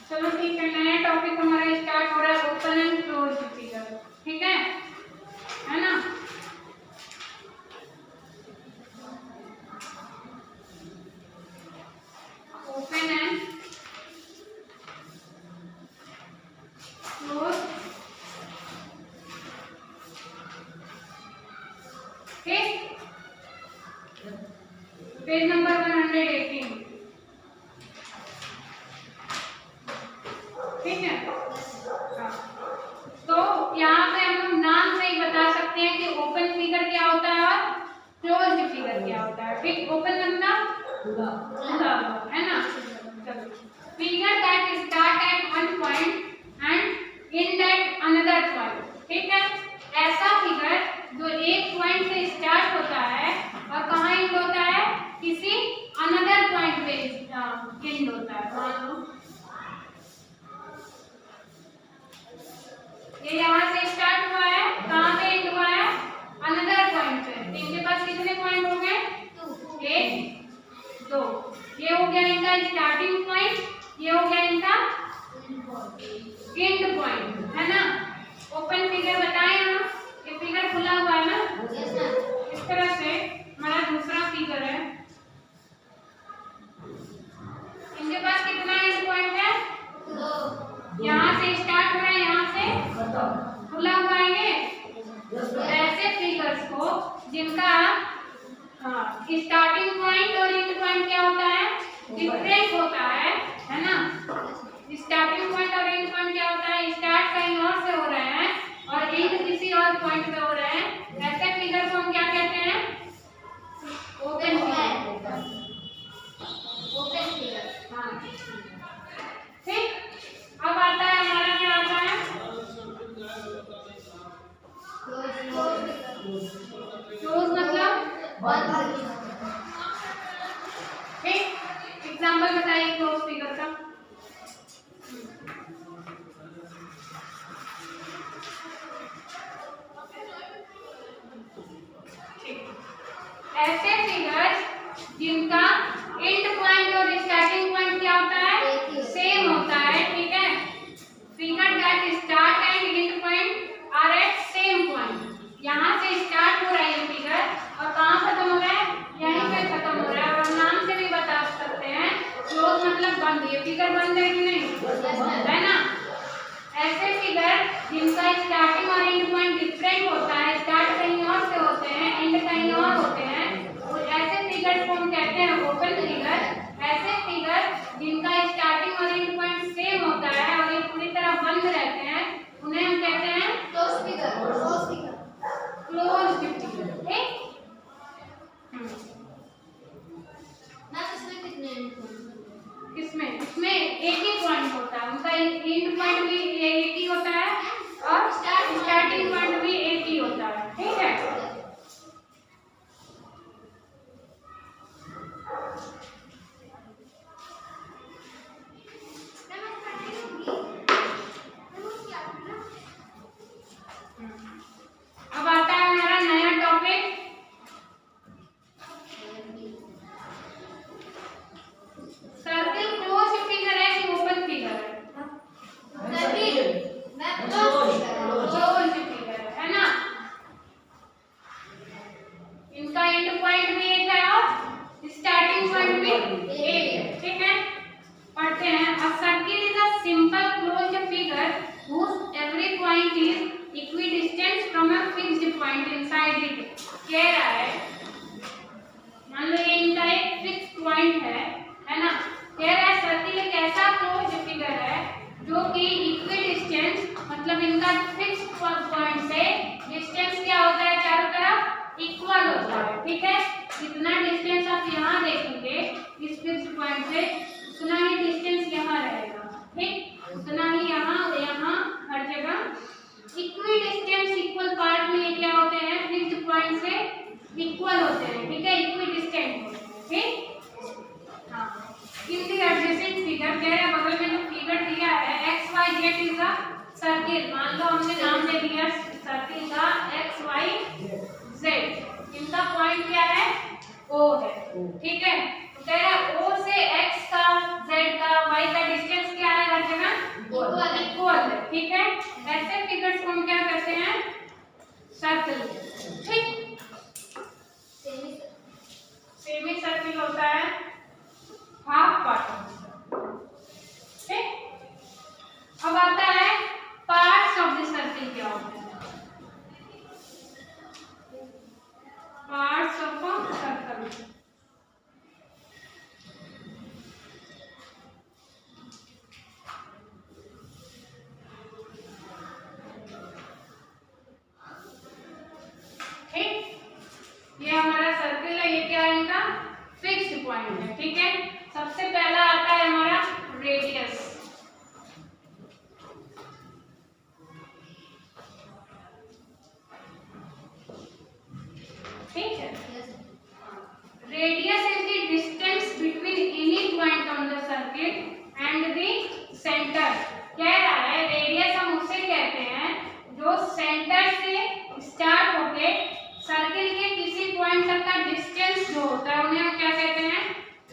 चलो ठीक है, नया टॉपिक हमारा स्टार्ट हो रहा है, ओपन एंड क्लोज फिगर। ठीक है ना? Open and close. ठीक, पेज नंबर 118। ठीक है, तो यहाँ पे हम लोग नाम से ही बता सकते हैं कि ओपन फिगर क्या होता है और क्लोज्ड फिगर क्या होता है। ठीक, ओपन मतलब खुला है ना। चलो, figure that start at one point and and at another point. ठीक है, ऐसा फिगर जो एक पॉइंट से स्टार्ट होता है और कहाँ एंड होता है, किसी अनदर पॉइंट पे एंड होता है। मान लो ये यहाँ से स्टार्ट हुआ है, कहाँ पे एंड हुआ है, अनदर पॉइंट पे। इनके पास कितने पॉइंट हो गए, 1 2। ये हो गया इनका स्टार्टिंग पॉइंट, ये हो गया इनका एंड पॉइंट, है ना। ओपन फिगर बताएं हम, ये फिगर खुला हुआ है ना। इस तरह से हमारा दूसरा फिगर है, इनके पास कितना एंड पॉइंट है, 2। यहाँ से स्टार्ट हो रहा है, यहाँ से खुला हुआ है ये। ऐसे फिगर्स को जिनका स्टार्टिंग पॉइंट और एंड पॉइंट क्या होता है, डिफरेंट होता है ना। स्टार्टिंग पॉइंट और एंड पॉइंट क्या होता है, स्टार्ट कहीं और से हो रहे हैं और एंड किसी और पॉइंट पे हो रहे हैं। ऐसे फिगर को हम क्या कहते हैं, ओपन फिगर। ओपन फिगर, हाँ ठीक। अब आता है हमारा, क्या आता है, क्लोज मतलब बंद। ठीक, एग्जांपल बताइए क्लोज फिगर का। ऐसे फिगर्स जिनका एंड पॉइंट और स्टार्टिंग पॉइंट क्या होता है, सेम होता है। ठीक है, figure that start and end point are at same point. यहाँ से स्टार्ट हो रहा है ये फिगर और कहाँ खत्म हो रहा है, यहीं पे खत्म हो रहा है। और नाम से भी बता सकते हैं, क्लोज मतलब बंद। ये फिगर बंद है कि नहीं, है ना। ऐसे फिगर जिनका स्टार्टिंग और एंड पॉइंट डिफरेंट होता है, स्टार्ट कहीं और से होते हैं, एंड कहीं और होते हैं, ऐसे फिगर को हम कहते हैं ओपन फिगर। ऐसे फिगर जिनका स्टार्टिंग और एंड पॉइंट सेम होता है और ये पूरी तरह बंद रहते हैं, उन्हें हम कहते हैं क्लोज फिगर। Closed figure. ठीक, इसमें एक ही पॉइंट होता है, उनका एंड पॉइंट भी एक ही होता है और स्टार्टिंग पॉइंट भी एक ही होता है। ठीक है, अब आता है हमारा नया टॉपिक, सर्किल क्लोज फिगर है कि ओपन फिगर है, क्लोज फिगर है ना। इनका एंड पॉइंट भी एक है और स्टार्टिंग पॉइंट भी एक है। ठीक है, पढ़ते हैं। अ circle is a simple closed figure whose every point is equidistant from a fixed point inside it। कह रहा है, मान लो ये इनका एक फिक्स पॉइंट है ना। कह रहा है सर्किल एक ऐसा क्लोज्ड फिगर है जो कि इक्विडिस्टेंस मतलब इनका फिक्स पॉइंट से डिस्टेंस क्या होता है, चारों तरफ इक्वल होता है। ठीक है, जितना डिस्टेंस आप यहाँ देखेंगे इस फिक्स पॉइंट से, उतना ही डिस्टेंस यहाँ रहेगा। ठीक, उतना ही यहाँ और यहाँ हर जगह इक्विडिस्टेंस। इक्वल पार्ट में ये क्या होते हैं, फिक्स्ड पॉइंट से इक्वल होते हैं। ठीक है, इक्विडिस्टेंट होते हैं। ठीक, हाँ। इन दी एडजेसेंट फिगर, कह रहे हैं बगल में जो फिगर दिया है X Y Z is a circle. मान लो हमने नाम दे दिया सर्किल का एक्स वाई जेड। इनका पॉइंट क्या है, ओ है। ठीक है, तो कह रहा है ओ से ठीक है। सबसे पहला आता है हमारा रेडियस। ठीक है, radius is the distance between any point on the circle and the centre. कह रहा है रेडियस हम उसे कहते हैं जो सेंटर से स्टार्ट होके सर्किल के किसी पॉइंट तक का डिस्टेंस जो होता है उन्हें हम क्या कहते हैं,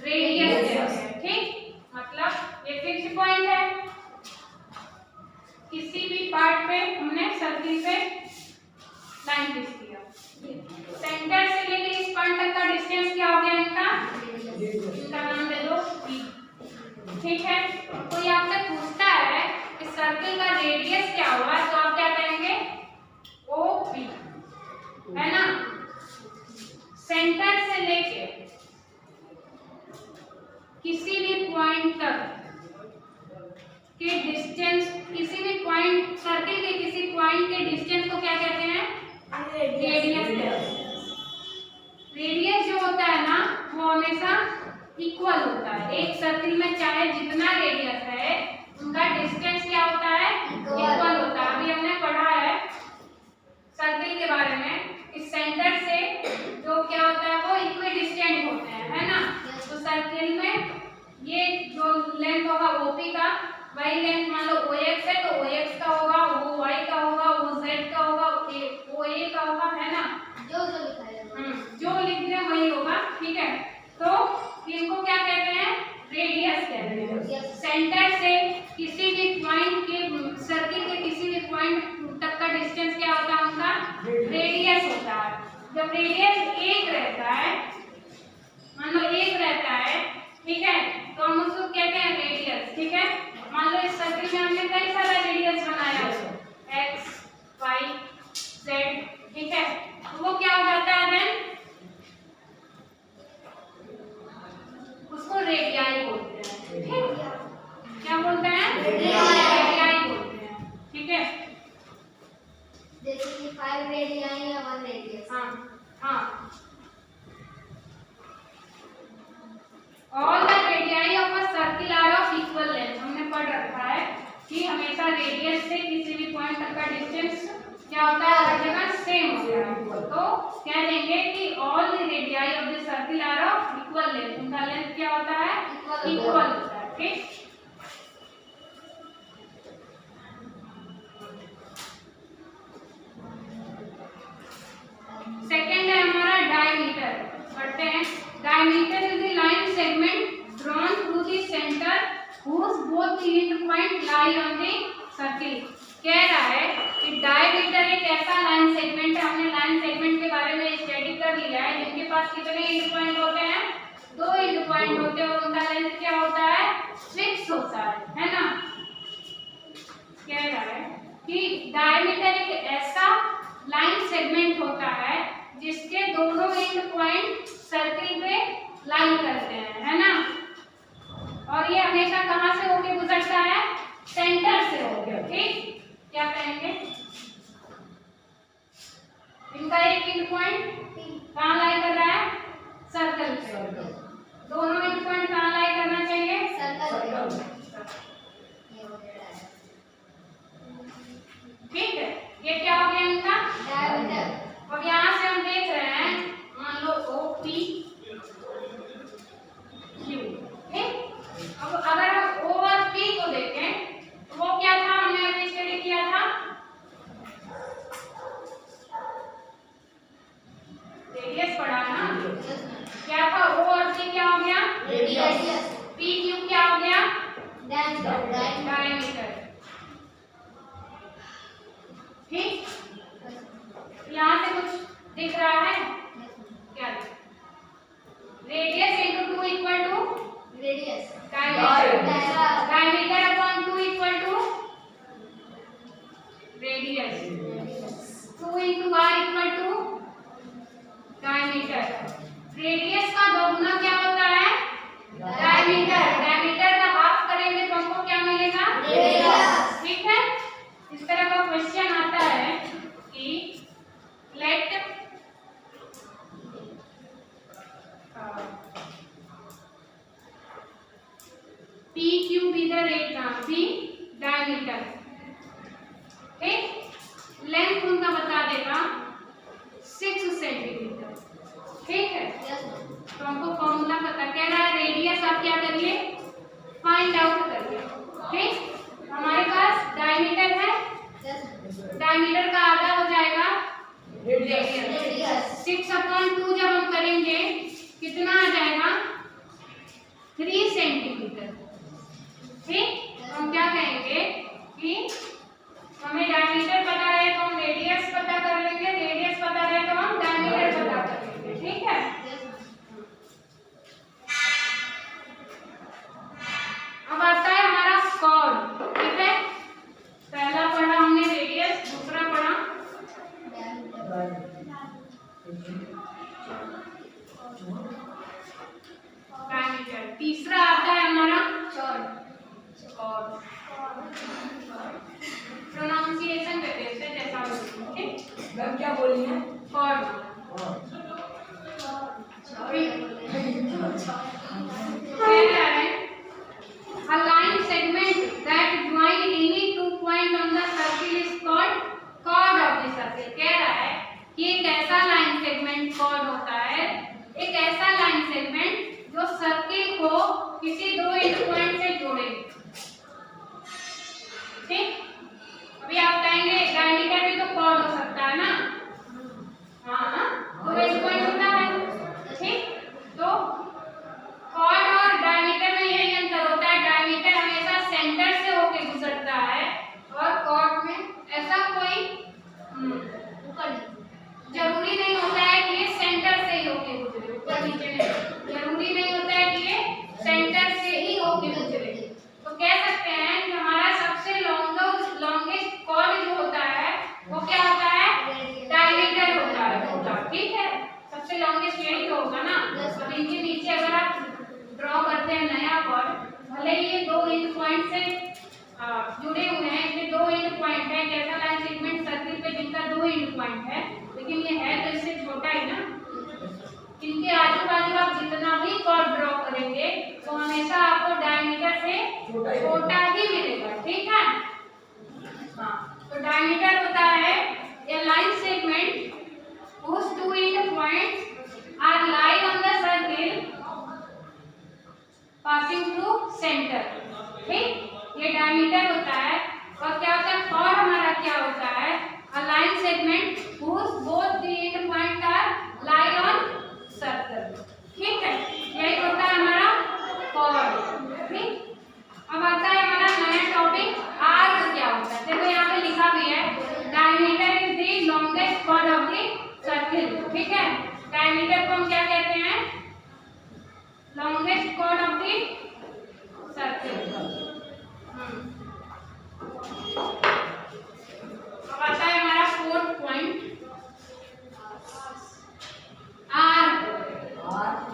रेडियस कहते हैं। ठीक, मतलब ये फिक्स पॉइंट है, किसी भी पार्ट पे हमने सर्किल पे लाइन खींच दिया, सेंटर से लेके इस पॉइंट तक का डिस्टेंस क्या हो गया इनका नाम दे दो p। ठीक है, कोई आपसे पूछता है कि सर्किल का रेडियस क्या हुआ तो आप क्या कहेंगे, OP, है ना। सेंटर से लेके किसी भी पॉइंट तक के डिस्टेंस, किसी भी पॉइंट सर्किल के किसी पॉइंट के डिस्टेंस को क्या कहते हैं, रेडियस कहते हैं। रेडियस जो होता है ना वो हमेशा इक्वल होता है। एक सर्किल में चाहे जितना रेडियस है उनका डिस्टेंस क्या होता है, इक्वल होता है। अभी हमने पढ़ा है सर्किल के बारे में, इस सेंटर से जो क्या होता है वो इक्विडिस्टेंट होते हैं, है ना। तो सर्किल में ये जो लेंथ होगा OP का, वही लेंथ मान लो OX है तो OX का होगा, OY का होगा, OZ का होगा, OA का होगा, है ना। जो लिख दिया वही होगा। ठीक है, तो इनको क्या कहते हैं, रेडियस कहते हैं। सेंटर से किसी भी पॉइंट के सर्किल के किसी भी पॉइंट तक का डिस्टेंस क्या होता है उनका, रेडियस होता है। जब रेडियस 1 रहता है, मान लो 1 रहता है, ठीक है, तो हम उसको कहते हैं रेडियस। ठीक है, मान लो इस सर्किल में हमने कई सारा रेडियस बनाया है, x y z, ठीक है, तो वो क्या हो जाता है देन, उसको रेडियाई बोलते हैं। ठीक, क्या बोलते हैं, रेडियाई बोलते हैं। ठीक है, जैसे कि 5 रेडियाई या 1 रेडियस। हाँ, all the radii of a circle are of equal length. हमने पढ़ रखा है कि हमेशा रेडियस से किसी भी पॉइंट तक का डिस्टेंस क्या होता है, हर जगह सेम होता है। तो कह देंगे कि all the radii of the circle are of equal length. उनका लेंथ क्या होता है, इक्वल होता है। ठीक, सेकंड है हमारा डायमीटर। पढ़ते हैं, diameter is the line segment drawn through the centre whose both the end point lie on the circle। कह रहा है कि डायमीटर एक ऐसा लाइन सेगमेंट है, हमने लाइन सेगमेंट के बारे में स्टडी कर लिया है, जिनके पास कितने एंड पॉइंट होते हैं, 2 एंड पॉइंट होते हैं और उनका लेंथ क्या होता है, फिक्स होता है ना। कह रहा है कि डायमीटर एक ऐसा लाइन सेगमेंट होता है जिसके दोनों एंड पॉइंट सर्किल पे लाई करते हैं, है ना। और ये हमेशा कहां से होके गुजरता है, सेंटर से होके। ठीक, क्या कहेंगे, इनका एक एंड पॉइंट कहां लाई कर रहा है, सर्कल पे। दोनों एंड पॉइंट कहां लाई करना चाहिए, सर्कल पे। ठीक है, ये क्या हो गया इनका डायमीटर। अब यहाँ से हम देख रहे हैं, मान लो OP Q। ठीक, अब अगर हम O और P को देखें तो वो क्या था, हमने अभी स्टडी किया था, रेडियस पढ़ा ना, क्या था, O और P क्या हो गया, रेडियस, P Q क्या हो गया, डायमीटर। ठीक, यहाँ से कुछ दिख रहा है क्या, radius into 2 equal to radius, diameter upon 2 equal to radius, 2 into r equal to diameter. Radius का दोगुना क्या होता है, डायमीटर। डायमीटर का हाफ करेंगे तो हमको क्या मिलेगा, रेडियस। ठीक है, इस तरह का क्वेश्चन आता है कि let PQ be the diameter, ठीक। लेंथ उनका बता देगा 6 सेंटीमीटर, ठीक है। तो हमको फॉर्मूला पता कह रहा है, रेडियस आप क्या करिए, फाइंड आउट करिए, ठीक। हमारे पास डायमीटर है, डायमीटर का आधा हो जाएगा रेडियस। 6/2 जब हम करेंगे कितना आ जाएगा, 3 सेंटीमीटर, ठीक। हम क्या कहेंगे कि हमें डायमीटर पता रहे तो हम रेडियस पता कर लेंगे, रेडियस पता रहे तो हम डायमीटर पता कर लेंगे, ठीक है। अब आता है हमारा कॉर्ड, ठीक है। पहला पढ़ा हमने रेडियस, दूसरा पढ़ा डायमीटर, तीसरा आता है हमारा कॉर्ड। प्रोनाउंसिएशन करते हैं इसे जैसा बोलते हैं, ठीक। मैम क्या बोली है, cord. A line segment that join any two point on the circle is called chord of the circle। कह रहा है कि एक ऐसा लाइन सेगमेंट chord होता है, एक ऐसा लाइन सेगमेंट जो सर्किल को किसी दो एंड पॉइंट से जोड़े, ठीक। अभी आप कहेंगे डायमीटर भी तो chord हो सकता है ना, हाँ, तो एंड पॉइंट होता है, ठीक। तो कॉर्ड और डायमीटर में यही अंतर होता है, डायमीटर हमेशा सेंटर से होके गुजरता है और कॉर्ड में ऐसा कोई जरूरी नहीं होता है कि ये सेंटर से ही होके गुजरे, ऊपर नीचे नहीं, जरूरी नहीं होता है कि ये सेंटर से ही होके गुजरे। तो कह सकते हैं कि हमारा सबसे लॉन्गेस्ट कॉर्ड जो होता है वो क्या होता है, डायमीटर होता है, ठीक है। सबसे लॉन्गेस्ट यही तो होगा ना। अब इनके नीचे अगर आप ड्रॉ करते हैं नया कॉर्ड, भले ही ये दो एंड पॉइंट से जुड़े हुए हैं, इसमें दो एंड पॉइंट है, ऐसा लाइन सेगमेंट सर्किल पे जिनका दो एंड पॉइंट है, लेकिन ये है तो इससे छोटा ही ना। इनके आजू बाजू आप जितना भी कॉर्ड ड्रॉ करेंगे तो हमेशा आपको डायमीटर से छोटा ही मिलेगा, ठीक है। हाँ, तो डायमीटर होता है a line segment whose two end points are lie on the circle passing through center, ठीक। ये डायमीटर होता है। और क्या होता है, कॉर्ड हमारा क्या होता है, a line segment whose both the end point are lie on circle, ठीक है। यही होता है हमारा कॉर्ड, ठीक। अब आता है हमारा नया टॉपिक, आर्क क्या होता है। देखो यहाँ पे लिखा भी है, diameter is the longest chord of the circle, ठीक है। डायमीटर को हम क्या कहते हैं, longest chord of the circle. अब आता है हमारा फोर्थ पॉइंट, आर्क,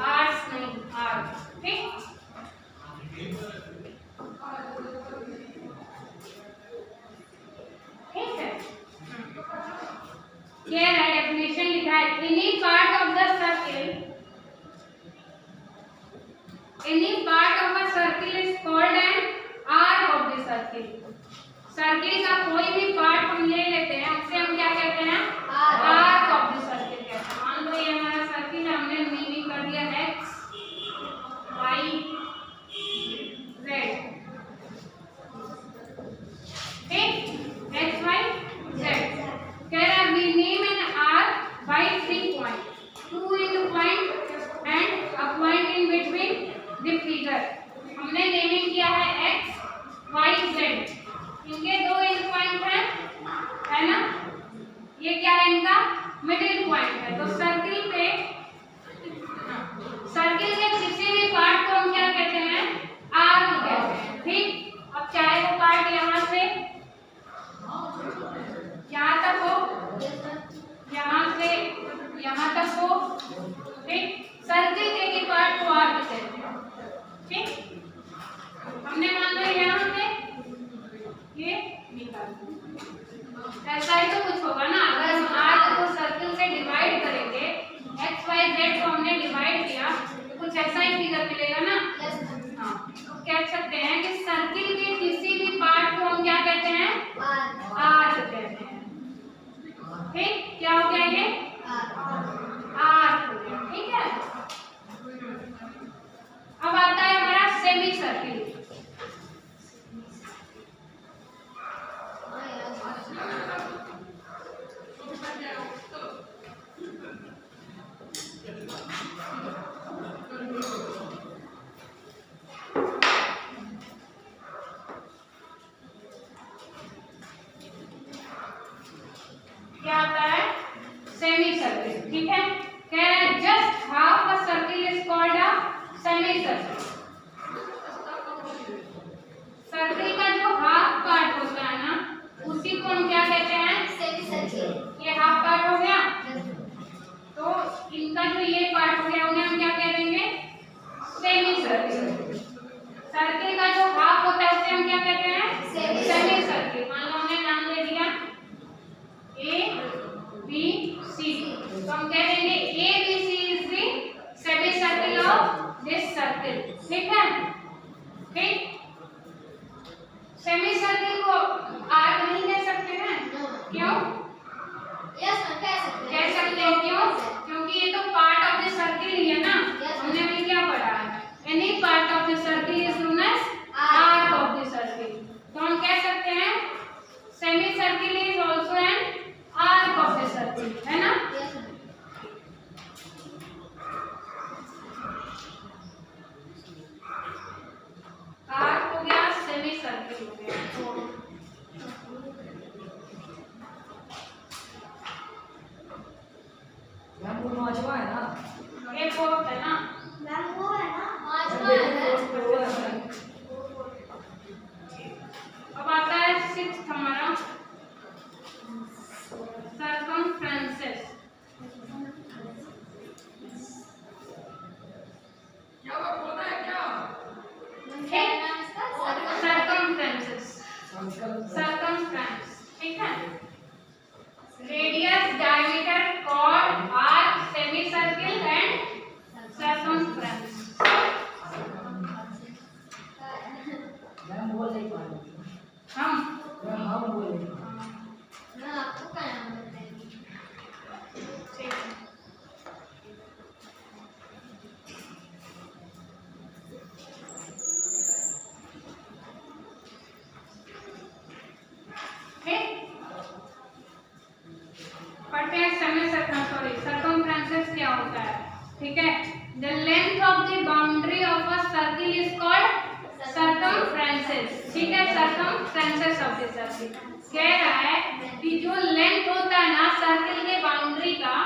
आर्क्स नहीं, आर्क, ठीक। ठीक है, क्या है डेफिनेशन लिखा है, any part of the circle, any part of a circle is called an arc of the circle. Circle का कोई भी पार्ट हम ले लेते हैं, उसे हम क्या कहते हैं, आर्क ऑफ द सर्किल कहते हैं। मान लो ये हमारा सर्किल है, हमने मीनिंग कर दिया x y z, ठीक, x y z। कह रहा है we name an arc by 3 points, 2 end point and a point in between the figure। हमने नेमिंग किया है x y z, इनके दो एंड पॉइंट है ना, ये क्या है, इनका मिडिल पॉइंट है। तो सर्किल पे, सर्किल के किसी भी पार्ट को हम क्या कहते हैं, आर्क कहते हैं, ठीक। अब चाहे वो पार्ट यहाँ से यहाँ तक हो, यहाँ से यहाँ तक हो, ठीक। सर्किल के एक पार्ट को आर्क कहते हैं, ठीक। हमने मान लो यहाँ पे ये निकाल, ऐसा ही तो कुछ होगा ना। अगर हम आर्क को सर्किल से डिवाइड करेंगे, x y z को हमने डिवाइड किया तो कुछ ऐसा ही सेमी सर्किल। क्या आता है? Semicircle. ठीक है, कह रहे हैं just half a circle is called a semi circle. Circle का जो हाफ पार्ट होता है ना, उसी को हम क्या कहते हैं? Semi circle. ये हाफ पार्ट हो गया, तो इनका जो ये पार्ट हो गया उन्हें हम क्या कह देंगे? Semi circle. सर्किल का जो हाफ होता है उसे हम क्या कहते हैं? Semi circle. मान लो हमने नाम दे दिया ए बी सी, तो हम कह देंगे A B C is the semicircle of this circle. ठीक है, ठीक। सेमी सर्किल को आर्क नहीं कह सकते हैं, क्यों? यस कह सकते हैं, क्यों? क्योंकि ये तो पार्ट ऑफ द सर्किल ही है ना। हमने अभी क्या पढ़ा है? Any part of the circle is known as arc of the circle. तो हम कह सकते हैं semicircle is also an arc of the circle, है ना? आर्क हो गया, सेमी सर्किल हो गया। मैम वो पांचवा है ना? ये फोर्थ है ना? मैम वो है ना अब आता है सिक्स्थ हमारा सर्कमफ्रेंसेस। क्या बात बोलना है क्या? Circumferences, circumference. ठीक है, radius, diameter, chord, arc, semicircle and circumference. Ma'am बोल नहीं पा रही। हम बोले मैं आपको क्या नाम बताएंगे? ठीक है। पढ़ते हैं सेमी सर्कमफ्रेंसेस क्या होता है। ठीक है, the length of the boundary of a circle is called circumferences. ठीक है, सर्कमफ्रेंसेस ऑफ द सर्किल। कह रहा है कि जो लेंथ होता है ना सर्किल के बाउंड्री का,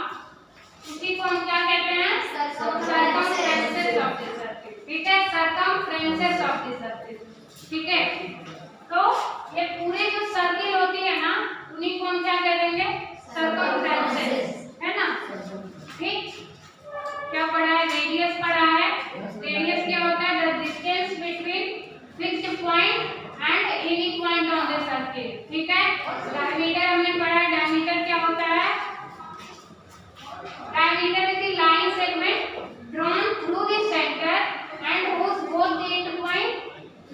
उसी को हम क्या कहते हैं? Circumferences of the circle. ठीक है, सर्कमफ्रेंसेस ऑफ द सर्किल। ठीक है, तो ये पूरे जो सर्किल होती है ना, उन्हीं को हम क्या कह देंगे? सर्कमफ्रेंसेस, है ना? ठीक, क्या पढ़ा है? रेडियस पढ़ा है। रेडियस क्या होता है? The distance between fixed point and any point on the circle. ठीक है, डायमीटर हमने पढ़ा है। डायमीटर क्या होता है? Diameter is the line segment drawn through the centre and whose both the end point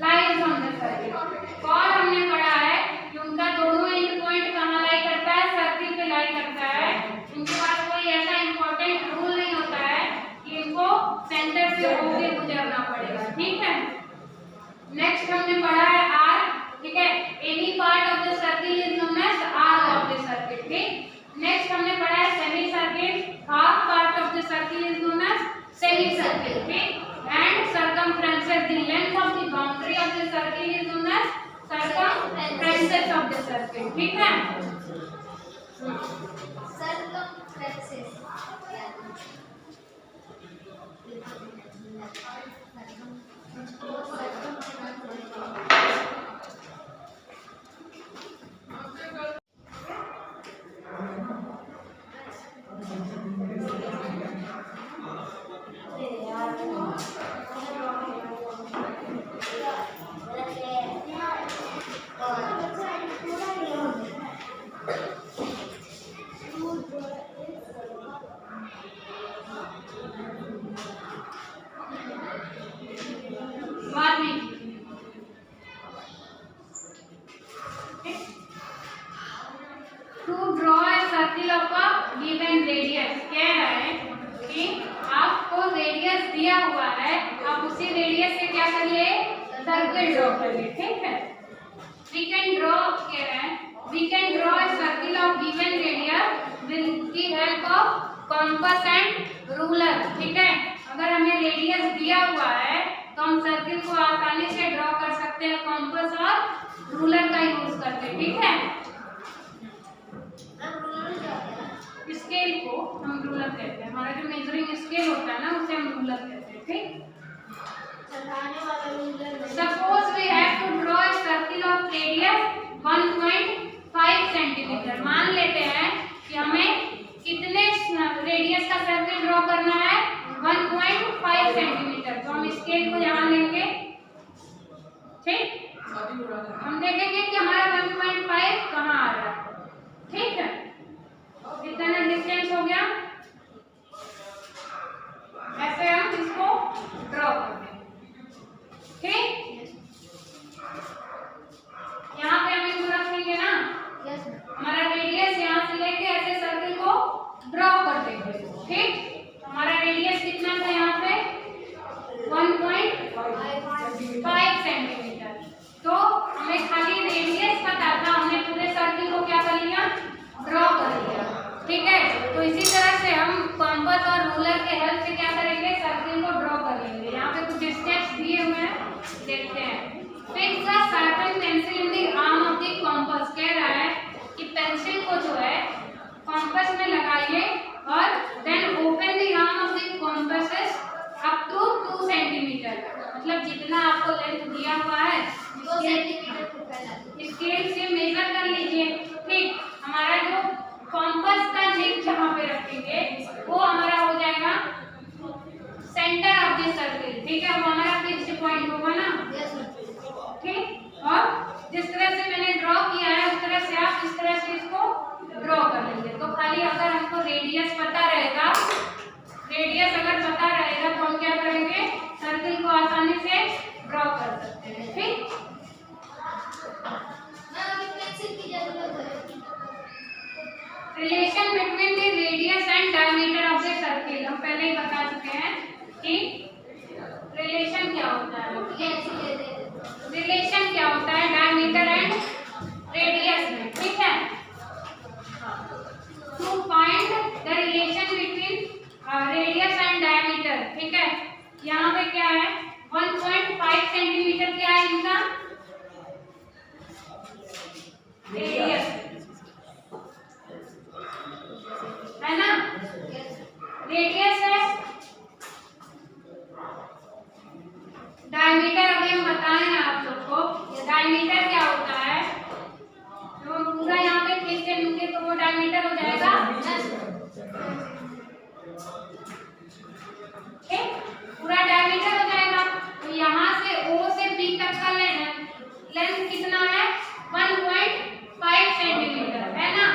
lies on the circle। Chord हमने पढ़ा है कि उनका दोनों एंड पॉइंट कहाँ लाई करता है? सर्किल पे लाई करता है। उनके पास कोई ऐसा इंपॉर्टेंट रूल नहीं होता है कि इनको सेंटर से होके गुजरना पड़ेगा। ठीक है, नेक्स्ट हमने पढ़ा है आर्क। ठीक है, any part of the circle is known as arc of the circle. ठीक, नेक्स्ट हमने पढ़ा है semicircle. Half part of the circle is known as semicircle. ठीक, and circumferences, the length of the boundary of the circle is known as circumferences of the circle. ठीक है, circumferences. क्या करिए, circle draw करिए। ठीक है, we can draw कह रहे हैं, we can draw a circle of given radius with the help of compass and ruler. ठीक है, अगर हमें रेडियस दिया हुआ है तो हम सर्किल को आसानी से ड्रॉ कर सकते हैं कंपास और रूलर का यूज करके। ठीक है, स्केल को हम रूलर कहते हैं, हमारा जो मेजरिंग स्केल होता है ना उसे हम रूलर कहते हैं। ठीक, suppose we have to draw a circle of radius 1.5 centimetre. मान लेते हैं कि हमें कितने रेडियस का सर्किल ड्रॉ करना है, 1.5 सेंटीमीटर। तो हम स्केल को यहाँ लेंगे। ठीक, हम देखेंगे कि हमारा 1.5 कहाँ आ रहा है। ठीक है, कितना डिस्टेंस हो गया, ऐसे हम इसको ड्रॉ करते हैं। ठीक, यहाँ पे हम इसको रखेंगे ना, हमारा रेडियस यहाँ से लेके ऐसे सर्किल को ड्रॉ कर देंगे। ठीक, हमारा रेडियस कितना था यहाँ पे, 1.5 सेंटीमीटर। तो हमें खाली रेडियस पता था, हमने पूरे सर्किल को क्या कर लिया, ड्रॉ कर लिया। ठीक है, तो इसी तरह से हम कंपास और रूलर के हेल्प से क्या करेंगे, सर्किल को ड्रॉ कर लेंगे। यहाँ पे कुछ स्टेप्स दिए हुए हैं, देखते हैं। Fix the sharpen pencil in the arm of the compass. कह रहा है कि पेंसिल को जो है कंपास में लगाइए और then open the arm of the compass up to 2 centimetre. मतलब जितना आपको लेंथ दिया हुआ है 2 सेंटीमीटर को फैला स्केल से मेजर कर लीजिए। ठीक, हमारा जो कंपास का निक जहाँ पे रखेंगे वो हमारा हो जाएगा सेंटर ऑफ द सर्किल। ठीक है, वो हमारा फिक्स्ड पॉइंट होगा ना। ठीक, और जिस तरह से मैंने ड्रॉ किया है उस तरह से आप इस तरह से इसको ड्रॉ कर लेंगे। तो खाली अगर हमको रेडियस पता रहेगा, रेडियस अगर पता रहेगा तो हम क्या करेंगे, सर्किल को आसानी से ड्रॉ कर सकते हैं। ठीक, पेंसिल की जरूरत है। Relation between the radius and diameter of the circle. हम पहले ही बता चुके हैं कि रिलेशन क्या होता है। रिलेशन क्या होता है डायमीटर एंड रेडियस में। ठीक है, to find the relation between radius and diameter. ठीक है, यहाँ पे क्या है, 1.5 सेंटीमीटर क्या है इनका रेडियस है ना, रेडियस है। डायमीटर अभी हम बताएं ना आप सबको, डायमीटर क्या होता है, जब हम पूरा यहाँ पे खींच के लूंगे तो वो डायमीटर हो जाएगा। ठीक, पूरा डायमीटर हो जाएगा। तो यहाँ से O से B तक का लेंथ कितना है, 1.5 सेंटीमीटर है ना।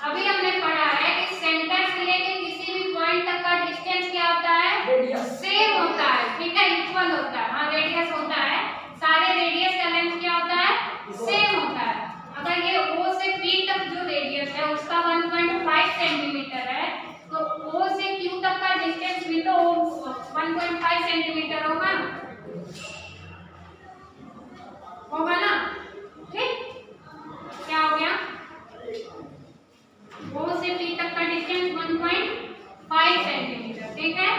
अभी हमने पढ़ा है कि सेंटर से लेके किसी भी पॉइंट तक का डिस्टेंस क्या होता है, सेम होता है। ठीक है, इक्वल होता है। हाँ, रेडियस होता है, सारे रेडियस का लेंथ क्या होता है, सेम होता है। अगर ये O से P तक जो रेडियस है उसका 1.5 सेंटीमीटर है तो O से Q तक का डिस्टेंस भी तो 1.5 सेंटीमीटर होगा ना। ठीक, क्या हो गया, O से P तक का डिस्टेंस 1.5 सेंटीमीटर। ठीक है,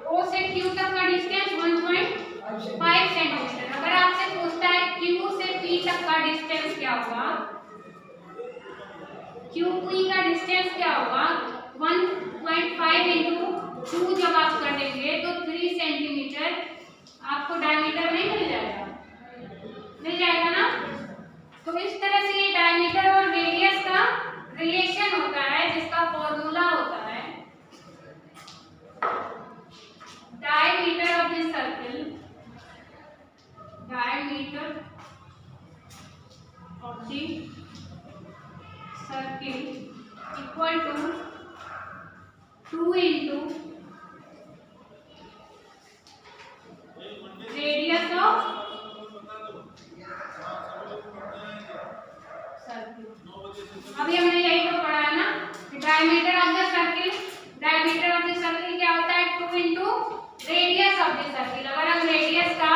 O से Q तक का डिस्टेंस 1.5 सेंटीमीटर। अगर आपसे पूछता है Q से P तक का डिस्टेंस क्या होगा, QP का डिस्टेंस क्या होगा, 1.5 इंटू 2 जब आप कर देंगे तो 3 सेंटीमीटर आपको डायमीटर नहीं मिल जाएगा, मिल जाएगा ना। तो इस तरह से ये डायमीटर और रेडियस का रिलेशन होता है जिसका फॉर्मूला होता है diameter of the circle, diameter of the circle equal to 2 into radius of circle. अभी हमने यही तो पढ़ा है ना, diameter of the circle, diameter of the circle क्या होता है, 2 into radius of the circle. अगर हम रेडियस का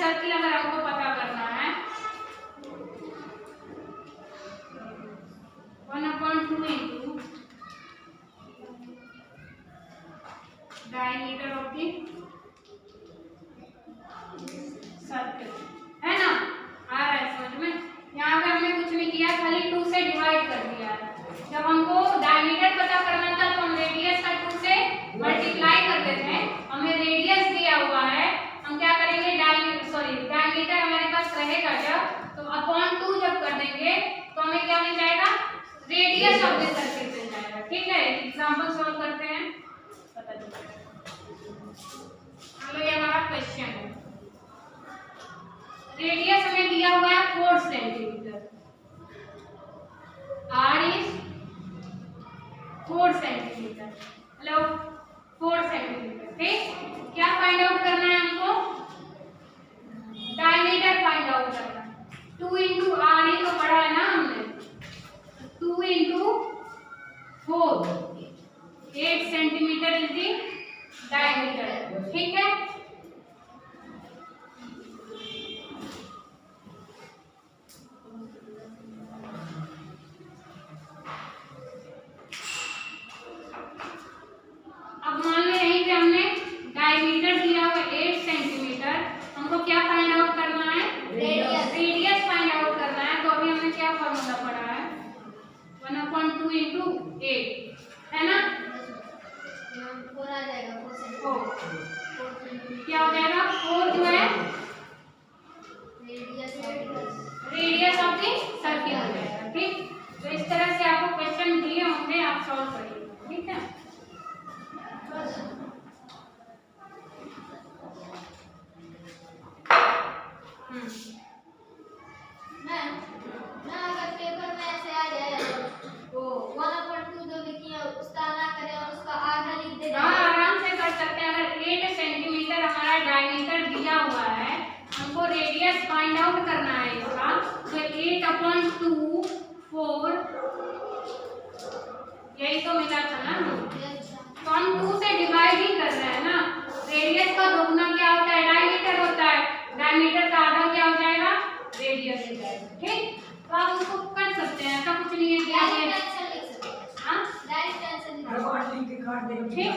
सर्किल अगर आपको पता करना है 1/2 into diameter of the circle, है ना? आ रहा है समझ में? यहाँ पे हमने कुछ नहीं किया, खाली 2 से डिवाइड कर दिया है। जब हमको डायमीटर पता करना था तो हम रेडियस का 2 से मल्टीप्लाई करते थे। हमें रेडियस दिया हुआ है, हम क्या करेंगे डायमीटर हमारे पास रहेगा जब, तो अपॉन 2 जब कर देंगे तो हमें क्या मिल जाएगा? रेडियस ऑफ द सर्किल मिल जाएगा। ठीक है, एग्जांपल सॉल्व करते हैं, पता चलेगा। चलो ये हमारा क्वेश्चन है। रेडियस हमें दिया हुआ है 4 centimetre, r is 4 centimetre, hello 4 centimetre. ठीक, क्या फाइंड आउट करना है हमको? डायमीटर फाइंड आउट करना है। 2 इंटू r ही तो पढ़ा है ना हमने, 2 into 4 8 centimetre is the diameter. ठीक है, अब मान लें यहीं पे हमने डायमीटर दिया हुआ 8 सेंटीमीटर, हमको क्या फाइंड आउट करना है? रेडियस फाइंड आउट करना है। तो अभी हमने क्या फॉर्मूला पढ़ा है? 1/2 into 8, है ना? 4 आ जाएगा, 4 क्या हो जाएगा? 4 जो है रेडियस ऑफ द सर्किल हो जाएगा। ठीक, तो इस तरह से आपको क्वेश्चन दिए होंगे, आप सॉल्व करिए। ठीक है, मैं अगर पेपर में ऐसे आ जाए तो 1/2 जो लिखी है उसका ना करें और उसका आधा लिख दे। हाँ, आराम से कर सकते हैं। अगर 8 सेंटीमीटर हमारा डायमीटर दिया हुआ है, हमको रेडियस फाइंड आउट करना है इसका, तो 8/2 4 यही तो मिला था ना, तो हम 2 से डिवाइड ही कर रहे हैं ना। रेडियस का दोगुना क्या होता है? डायमीटर होता है। डायमीटर का आधा क्या हो जाएगा? रेडियस हो जाएगा। ठीक, तो आप उसको कर सकते हैं, ऐसा कुछ नहीं है कि हाँ ठीक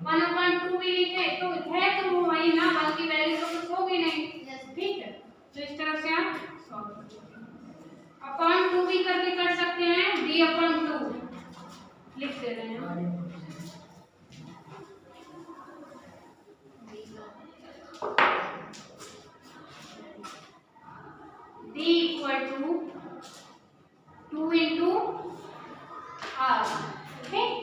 1/2 भी लिखे तो है, तो वो वही ना, बल्कि वैल्यू तो कुछ होगी नहीं। ठीक है, तो इस तरह से आप सॉल्व कर सकते हैं। अपॉन 2 भी करके कर सकते हैं, d/2 लिख दे रहे हैं। d = 2 into r। ठीक,